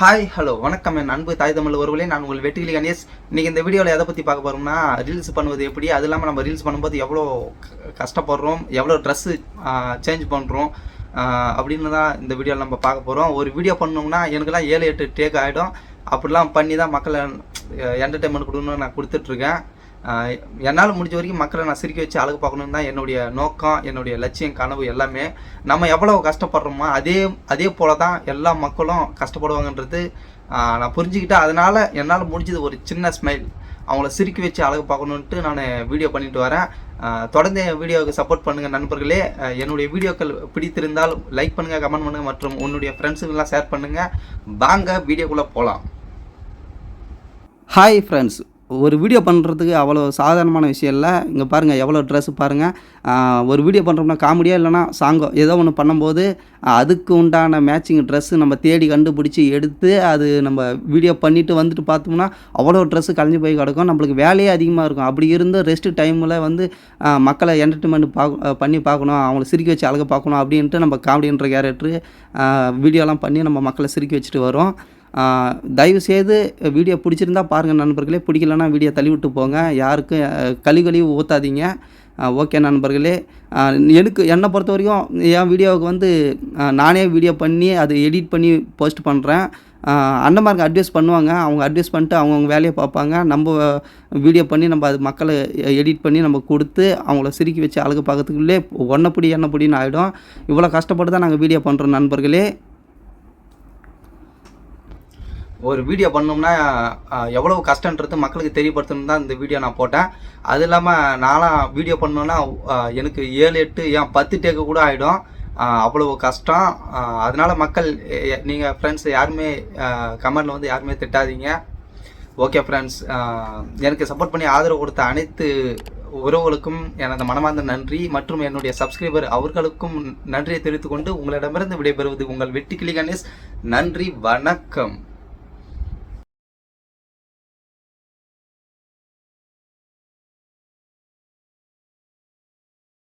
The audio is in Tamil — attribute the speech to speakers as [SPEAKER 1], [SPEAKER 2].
[SPEAKER 1] ஹாய் ஹலோ வணக்கம் என் அன்பு தாய் தமிழ் ஒருவர்களே, நான் உங்கள் வெற்றிகிளி கணேஷ். இன்றைக்கி இந்த வீடியோவில் எதை பற்றி பார்க்க போகிறோம்னா, ரீல்ஸ் பண்ணுவது எப்படி, அது இல்லாமல் நம்ம ரீல்ஸ் பண்ணும்போது எவ்வளோ கஷ்டப்படுறோம், எவ்வளோ ட்ரெஸ்ஸு சேஞ்ச் பண்ணுறோம் அப்படின்னு தான் இந்த வீடியோவில் நம்ம பார்க்க போகிறோம். ஒரு வீடியோ பண்ணோம்னா எனக்குலாம் 7-8 டேக் ஆகிடும். அப்படிலாம் பண்ணி தான் மக்களை என்டர்டெயின்மெண்ட் கொடுக்கணும்னு நான் கொடுத்துட்ருக்கேன். என்னால் முடிஞ்ச வரைக்கும் மக்களை நான் சிரிக்க வச்சு அழகு பார்க்கணுன்னு தான் என்னுடைய நோக்கம், என்னுடைய லட்சியம், கனவு எல்லாமே. நம்ம எவ்வளோ கஷ்டப்படுறோமோ அதே போல தான் எல்லா மக்களும் கஷ்டப்படுவாங்கன்றது நான் புரிஞ்சுக்கிட்டேன். அதனால் என்னால் முடிஞ்சது ஒரு சின்ன ஸ்மைல், அவங்கள சிரிக்க வச்சு அழகு பார்க்கணுன்ட்டு நான் வீடியோ பண்ணிட்டு வரேன். தொடர்ந்து என் வீடியோவுக்கு சப்போர்ட் பண்ணுங்கள் நண்பர்களே. என்னுடைய வீடியோக்கள் பிடித்திருந்தால் லைக் பண்ணுங்கள், கமெண்ட் பண்ணுங்கள் மற்றும் உன்னுடைய ஃப்ரெண்ட்ஸுக்கெல்லாம் ஷேர் பண்ணுங்கள். வாங்க வீடியோக்குள்ளே போகலாம்.
[SPEAKER 2] ஹாய் ஃப்ரெண்ட்ஸ், ஒரு வீடியோ பண்ணுறதுக்கு அவ்வளோ சாதாரணமான விஷயம் இல்லை. இங்கே பாருங்கள், எவ்வளோ ட்ரெஸ்ஸு பாருங்கள். ஒரு வீடியோ பண்ணுறோம்னா காமெடியாக இல்லைனா சாங்கோ ஏதோ ஒன்று பண்ணும்போது அதுக்கு உண்டான மேட்சிங் ட்ரெஸ்ஸு நம்ம தேடி கண்டுபிடிச்சி எடுத்து அது நம்ம வீடியோ பண்ணிவிட்டு வந்துட்டு பார்த்தோம்னா அவ்வளோ ட்ரெஸ்ஸு கலைஞ்சி போய் கிடக்கும். நம்மளுக்கு வேலையே அதிகமாக இருக்கும். அப்படி இருந்து ரெஸ்ட்டு டைமில் வந்து மக்களை என்டர்டெயின்மெண்ட் பண்ணி பார்க்கணும், அவங்கள சிரிக்க வச்சு அழகாக பார்க்கணும் அப்படின்ட்டு நம்ம காமெடின்ற கேரக்டரு வீடியோலாம் பண்ணி நம்ம மக்களை சிரிக்க வச்சுட்டு வரோம். தயவுசெய்து வீடியோ பிடிச்சிருந்தா பாருங்கள் நண்பர்களே, பிடிக்கலன்னா வீடியோ தள்ளி விட்டு போங்க. யாருக்கும் கழுவி ஊற்றாதீங்க. ஓகே நண்பர்களே, என்னை பொறுத்த வரைக்கும் என் வீடியோவுக்கு வந்து நானே வீடியோ பண்ணி அதை எடிட் பண்ணி போஸ்ட் பண்ணுறேன். அண்ணன்மார்க்கு அட்வைஸ் பண்ணுவாங்க, அவங்க அட்வைஸ் பண்ணிட்டு அவங்கவுங்க வேலையை பார்ப்பாங்க. நம்ம வீடியோ பண்ணி நம்ம அது மக்களை எடிட் பண்ணி நம்ம கொடுத்து அவங்கள சிரிக்க வச்சு அழகு பார்க்கறதுக்குள்ளே ஒன்னப்படி என்னப்படின்னு ஆகிடும். இவ்வளோ கஷ்டப்பட்டு தான் நாங்கள் வீடியோ பண்ணுறோம் நண்பர்களே.
[SPEAKER 1] ஒரு வீடியோ பண்ணோம்னா எவ்வளோ கஷ்டன்றது மக்களுக்கு தெரியப்படுத்தணும் தான் இந்த வீடியோ நான் போட்டேன். அது இல்லாமல் நான்லாம் வீடியோ பண்ணோன்னா எனக்கு 7-8 ஏன் 10 டேக்கு கூட ஆகிடும். அவ்வளோ கஷ்டம். அதனால் மக்கள், நீங்கள் ஃப்ரெண்ட்ஸ் யாருமே கமெண்டில் வந்து யாருமே திட்டாதீங்க. ஓகே ஃப்ரெண்ட்ஸ், எனக்கு சப்போர்ட் பண்ணி ஆதரவு கொடுத்த அனைத்து உறவுகளுக்கும் எனது மனமார்ந்த நன்றி மற்றும் என்னுடைய சப்ஸ்கிரைபர் அவர்களுக்கும் நன்றியை தெரிவித்துக்கொண்டு உங்களிடமிருந்து விடைபெறுவது உங்கள் வெற்றிகிளி கணேஷ். நன்றி, வணக்கம்.